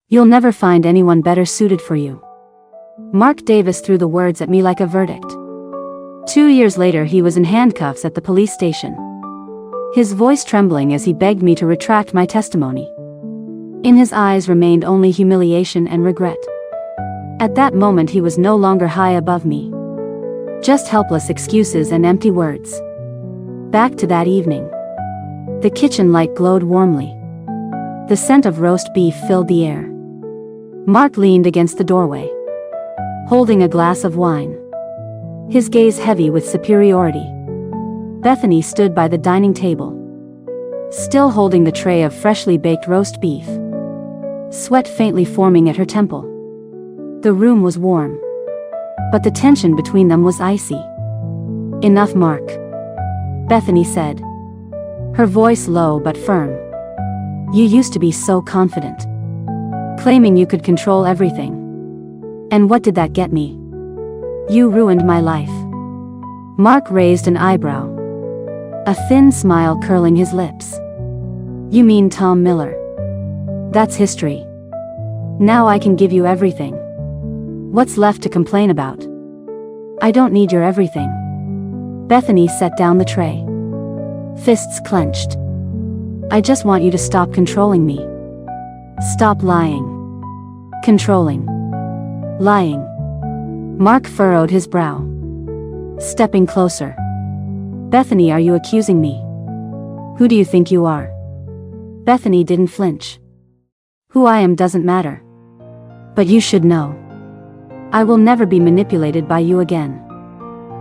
You'll never find anyone better suited for you. Mark Davis threw the words at me like a verdict. 2 years later he was in handcuffs at the police station, his voice trembling as he begged me to retract my testimony. In his eyes remained only humiliation and regret. At that moment he was no longer high above me. Just helpless excuses and empty words. Back to that evening. The kitchen light glowed warmly. The scent of roast beef filled the air. Mark leaned against the doorway, holding a glass of wine, his gaze heavy with superiority. Bethany stood by the dining table, still holding the tray of freshly baked roast beef, sweat faintly forming at her temple. The room was warm, but the tension between them was icy. "Enough, Mark," Bethany said, her voice low but firm. "You used to be so confident, claiming you could control everything. And what did that get me? You ruined my life." Mark raised an eyebrow, a thin smile curling his lips. "You mean Tom Miller? That's history. Now I can give you everything. What's left to complain about?" "I don't need your everything." Bethany set down the tray, fists clenched. "I just want you to stop controlling me. Stop lying. Controlling. Lying." Mark furrowed his brow, stepping closer. "Bethany, are you accusing me? Who do you think you are?" Bethany didn't flinch. "Who I am doesn't matter. But you should know. I will never be manipulated by you again."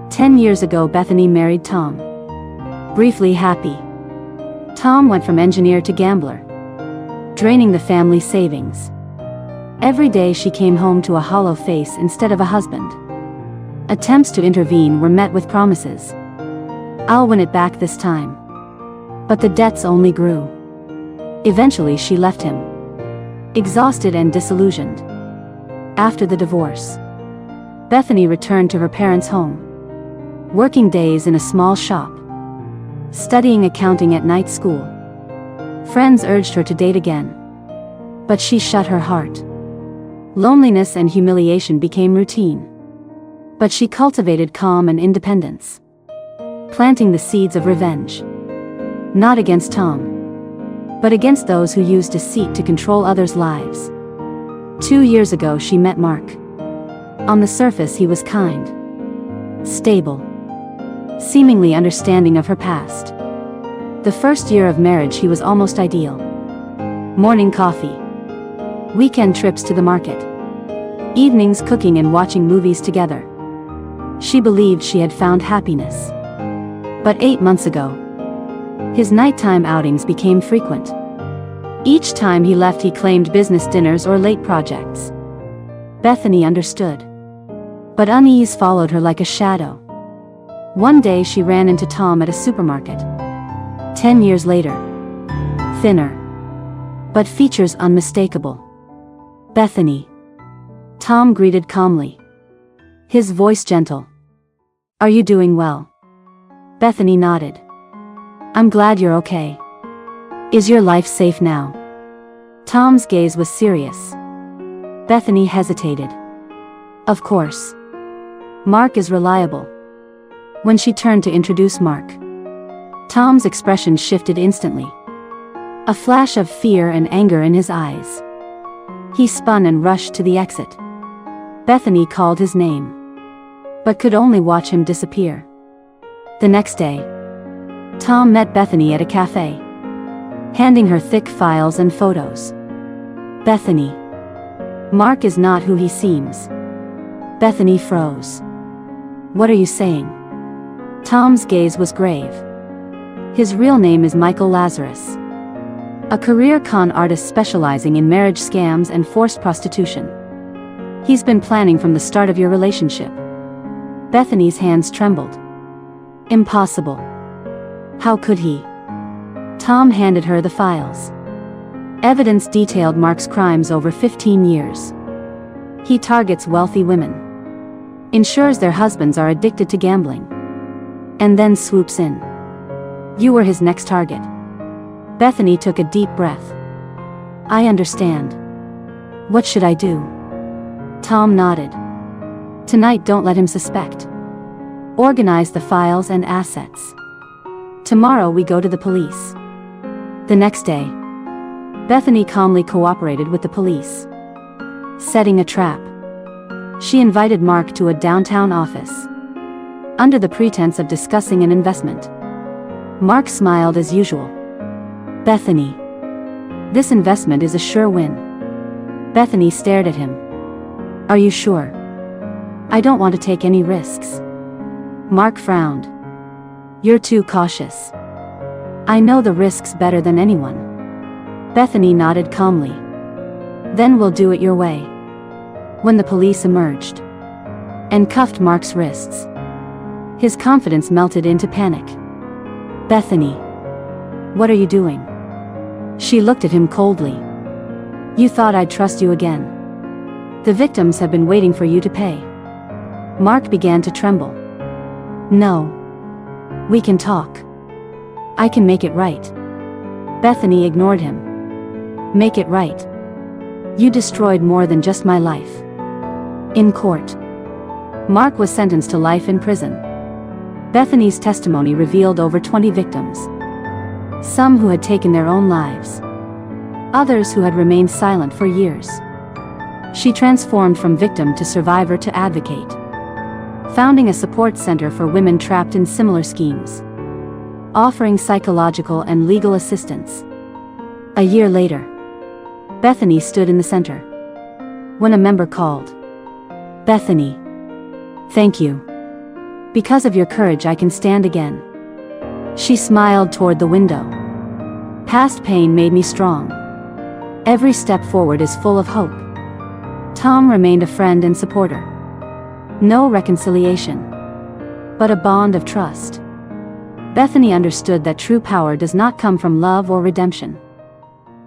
10 years ago Bethany married Tom. Briefly happy. Tom went from engineer to gambler, draining the family savings. Every day she came home to a hollow face instead of a husband. Attempts to intervene were met with promises. "I'll win it back this time." But the debts only grew. Eventually she left him, exhausted and disillusioned. After the divorce, Bethany returned to her parents' home, working days in a small shop, studying accounting at night school. Friends urged her to date again, but she shut her heart. Loneliness and humiliation became routine, but she cultivated calm and independence, planting the seeds of revenge, not against Tom, but against those who used deceit to control others' lives. 2 years ago she met Mark. On the surface he was kind, stable, seemingly understanding of her past. The first year of marriage he was almost ideal. Morning coffee, weekend trips to the market, evenings cooking and watching movies together. She believed she had found happiness. But 8 months ago, his nighttime outings became frequent. Each time he left he claimed business dinners or late projects. Bethany understood, but unease followed her like a shadow. One day she ran into Tom at a supermarket. 10 years later, thinner, but features unmistakable. "Bethany." Tom greeted calmly, his voice gentle. "Are you doing well?" Bethany nodded. "I'm glad you're okay. Is your life safe now?" Tom's gaze was serious. Bethany hesitated. "Of course. Mark is reliable." When she turned to introduce Mark, Tom's expression shifted instantly. A flash of fear and anger in his eyes. He spun and rushed to the exit. Bethany called his name, but could only watch him disappear. The next day, Tom met Bethany at a cafe, handing her thick files and photos. "Bethany, Mark is not who he seems." Bethany froze. "What are you saying?" Tom's gaze was grave. "His real name is Michael Lazarus, a career con artist specializing in marriage scams and forced prostitution. He's been planning from the start of your relationship." Bethany's hands trembled. "Impossible. How could he?" Tom handed her the files. Evidence detailed Mark's crimes over 15 years. He targets wealthy women, ensures their husbands are addicted to gambling, and then swoops in. You were his next target. Bethany took a deep breath. "I understand. What should I do? Tom nodded. Tonight, don't let him suspect. Organize the files and assets. Tomorrow we go to the police. The next day, Bethany calmly cooperated with the police. Setting a trap. She invited Mark to a downtown office. Under the pretense of discussing an investment. Mark smiled as usual. Bethany. This investment is a sure win. Bethany stared at him. Are you sure? I don't want to take any risks. Mark frowned. You're too cautious. I know the risks better than anyone. Bethany nodded calmly. Then we'll do it your way. When the police emerged and cuffed Mark's wrists, his confidence melted into panic. Bethany. What are you doing? She looked at him coldly. You thought I'd trust you again. The victims have been waiting for you to pay. Mark began to tremble. No. We can talk. I can make it right. Bethany ignored him. Make it right. You destroyed more than just my life. In court, Mark was sentenced to life in prison. Bethany's testimony revealed over 20 victims. Some who had taken their own lives. Others who had remained silent for years. She transformed from victim to survivor to advocate, founding a support center for women trapped in similar schemes, offering psychological and legal assistance. A year later, Bethany stood in the center. When a member called, Bethany. Thank you. Because of your courage I can stand again. She smiled toward the window. Past pain made me strong. Every step forward is full of hope. Tom remained a friend and supporter. No reconciliation, but a bond of trust. Bethany understood that true power does not come from love or redemption,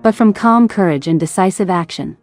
but from calm courage and decisive action.